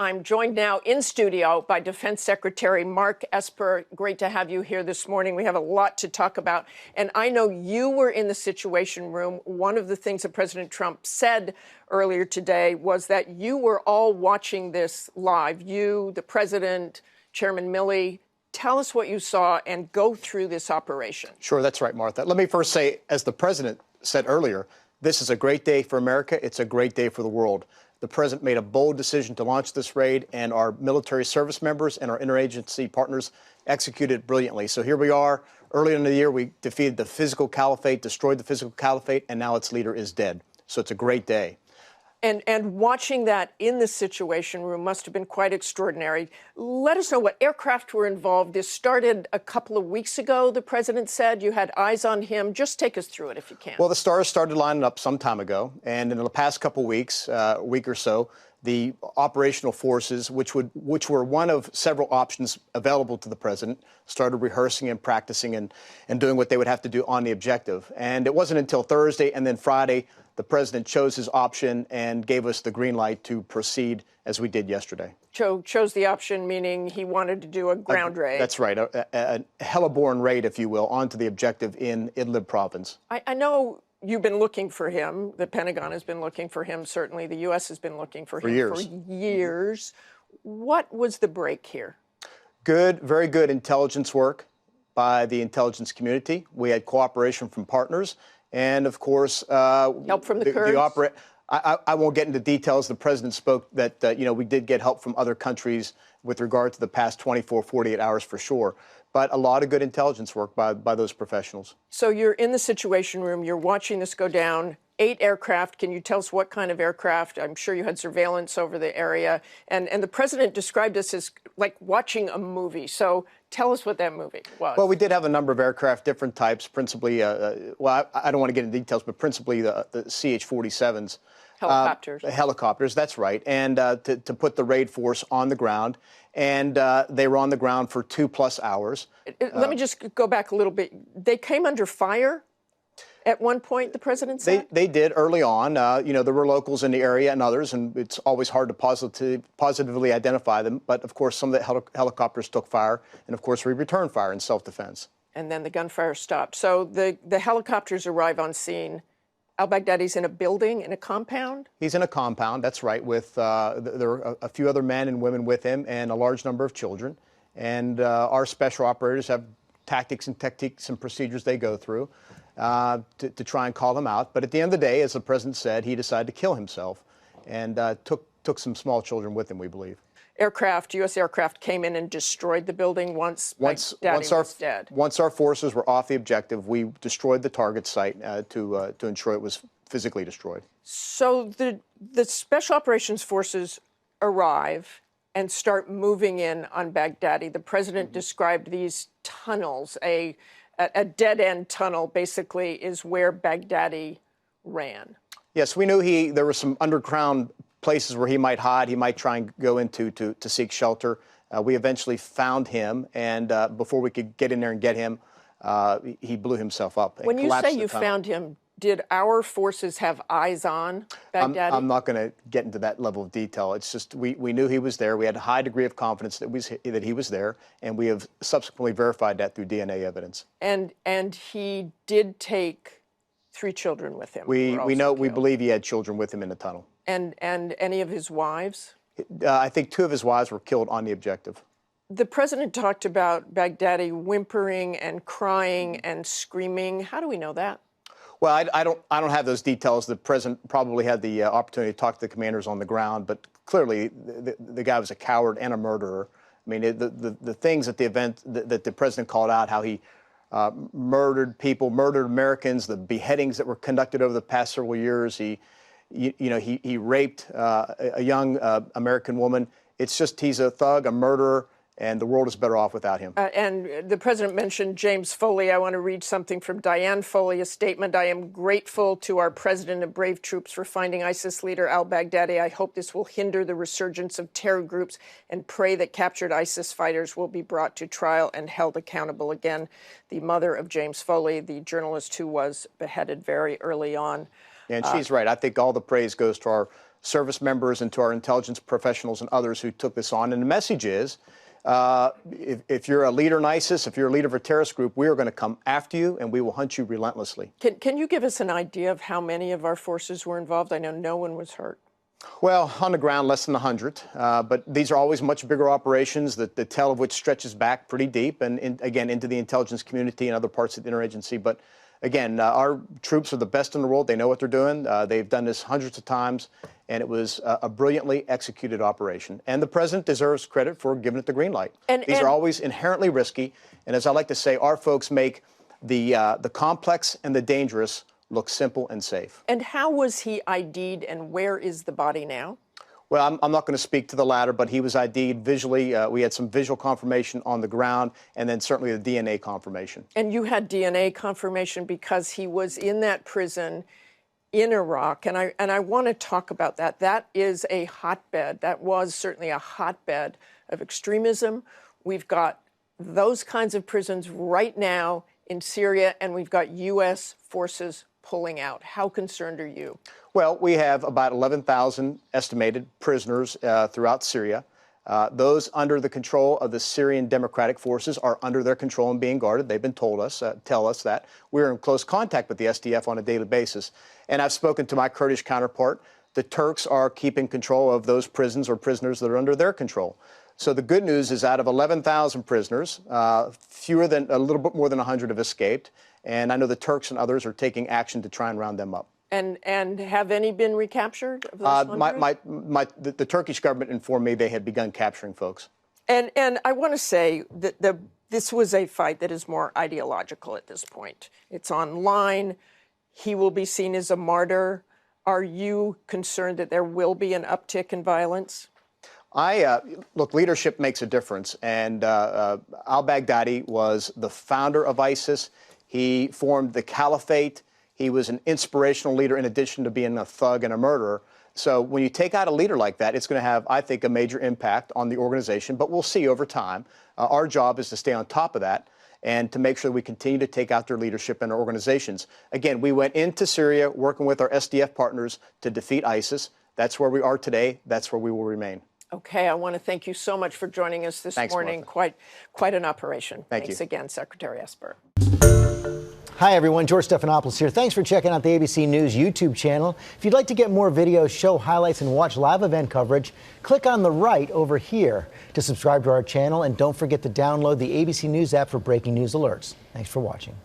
I'm joined now in studio by Defense Secretary Mark Esper. Great to have you here this morning. We have a lot to talk about. And I know you were in the Situation Room. One of the things that President Trump said earlier today was that you were all watching this live. You, the president, Chairman Milley. Tell us what you saw and go through this operation. Sure, that's right, Martha. Let me first say, as the president said earlier, this is a great day for America. It's a great day for the world. The president made a bold decision to launch this raid, and our military service members and our interagency partners executed brilliantly. So here we are. Earlier in the year, we defeated the physical caliphate, destroyed the physical caliphate, and now its leader is dead. So it's a great day. And watching that in the Situation Room must have been quite extraordinary. Let us know what aircraft were involved. This started a couple of weeks ago, the president said. You had eyes on him. Just take us through it if you can. Well, the stars started lining up some time ago. And in the past couple of weeks, week or so, the operational forces, which were one of several options available to the president, started rehearsing and practicing and doing what they would have to do on the objective. And it wasn't until Thursday and then Friday the president chose his option and gave us the green light to proceed as we did yesterday. Chose the option, meaning he wanted to do a ground raid. That's right, a heliborne raid, if you will, onto the objective in Idlib province. I know you've been looking for him. The Pentagon has been looking for him. Certainly the U.S. has been looking for him for years. What was the break here? Good, very good intelligence work by the intelligence community. We had cooperation from partners. And, of course, help from the Kurds? I won't get into details. The president spoke that, we did get help from other countries with regard to the past 24, 48 hours for sure. But a lot of good intelligence work by those professionals. So you're in the Situation Room. You're watching this go down. 8 aircraft. Can you tell us what kind of aircraft? I'm sure you had surveillance over the area. And the president described this as like watching a movie. So tell us what that movie was. Well, we did have a number of aircraft, different types, principally, I don't want to get into details, but principally the CH-47s. Helicopters. Helicopters, that's right. And to put the raid force on the ground. And they were on the ground for 2+ hours. Let me just go back a little bit. They came under fire? At one point, the president said? They did early on. There were locals in the area and others, and it's always hard to positively identify them. But, of course, some of the helicopters took fire, and, of course, we returned fire in self-defense. And then the gunfire stopped. So the helicopters arrive on scene. Al-Baghdadi's in a building, in a compound? He's in a compound, that's right, with there are a few other men and women with him and a large number of children. And our special operators have tactics and procedures they go through. To try and call him out. But at the end of the day, as the president said, he decided to kill himself and took some small children with him, we believe. Aircraft, U.S. aircraft came in and destroyed the building once Baghdadi was dead. Once our forces were off the objective, we destroyed the target site to ensure it was physically destroyed. So the Special Operations Forces arrive and start moving in on Baghdadi. The president described these tunnels, a dead-end tunnel, basically, is where Baghdadi ran. Yes, we knew there were some underground places where he might hide. He might try and go into to seek shelter. We eventually found him, and before we could get in there and get him, he blew himself up. When you say you found him, did our forces have eyes on Baghdadi? I'm not going to get into that level of detail. It's just we knew he was there. We had a high degree of confidence that he was there, and we have subsequently verified that through DNA evidence. And he did take 3 children with him. We believe he had children with him in the tunnel. And any of his wives? I think 2 of his wives were killed on the objective. The president talked about Baghdadi whimpering and crying and screaming. How do we know that? Well, I don't have those details. The president probably had the opportunity to talk to the commanders on the ground, but clearly the guy was a coward and a murderer. I mean, the things at the event that the president called out, how he murdered people, murdered Americans, the beheadings that were conducted over the past several years. He raped a young American woman. It's just he's a thug, a murderer. And the world is better off without him. And the president mentioned James Foley. I want to read something from Diane Foley, a statement. I am grateful to our president and brave troops for finding ISIS leader al-Baghdadi. I hope this will hinder the resurgence of terror groups and pray that captured ISIS fighters will be brought to trial and held accountable. Again, the mother of James Foley, the journalist who was beheaded very early on. And she's right. I think all the praise goes to our service members and to our intelligence professionals and others who took this on. And the message is, if you're a leader in ISIS, if you're a leader of a terrorist group, we are going to come after you and we will hunt you relentlessly. Can you give us an idea of how many of our forces were involved? I know no one was hurt. Well, on the ground, less than 100. But these are always much bigger operations, the tail of which stretches back pretty deep and, again, into the intelligence community and other parts of the interagency. But again, our troops are the best in the world. They know what they're doing. They've done this hundreds of times, and it was a brilliantly executed operation. And the president deserves credit for giving it the green light. These are always inherently risky. And as I like to say, our folks make the complex and the dangerous look simple and safe. And how was he ID'd, and where is the body now? Well, I'm not going to speak to the latter, but he was ID'd visually. We had some visual confirmation on the ground, and then certainly the DNA confirmation. And you had DNA confirmation because he was in that prison in Iraq, and I want to talk about that. That is a hotbed. That was certainly a hotbed of extremism. We've got those kinds of prisons right now in Syria, and we've got U.S. forces pulling out. How concerned are you? Well, we have about 11,000 estimated prisoners throughout Syria. Those under the control of the Syrian Democratic Forces are under their control and being guarded. They've been tell us that. We're in close contact with the SDF on a daily basis. And I've spoken to my Kurdish counterpart. The Turks are keeping control of those prisons or prisoners that are under their control. So the good news is out of 11,000 prisoners, a little bit more than 100 have escaped. And I know the Turks and others are taking action to try and round them up. And have any been recaptured of those 100? The Turkish government informed me they had begun capturing folks. And I want to say that this was a fight that is more ideological at this point. It's online. He will be seen as a martyr. Are you concerned that there will be an uptick in violence? Look, leadership makes a difference. And al-Baghdadi was the founder of ISIS. He formed the caliphate. He was an inspirational leader in addition to being a thug and a murderer. So when you take out a leader like that, it's going to have, I think, a major impact on the organization. But we'll see over time. Our job is to stay on top of that and to make sure we continue to take out their leadership and our organizations. Again, we went into Syria working with our SDF partners to defeat ISIS. That's where we are today. That's where we will remain. Okay, I want to thank you so much for joining us this morning. Martha. Quite an operation. Thanks again, Secretary Esper. Hi, everyone. George Stephanopoulos here. Thanks for checking out the ABC News YouTube channel. If you'd like to get more videos, show highlights, and watch live event coverage, click on the right over here to subscribe to our channel. And don't forget to download the ABC News app for breaking news alerts. Thanks for watching.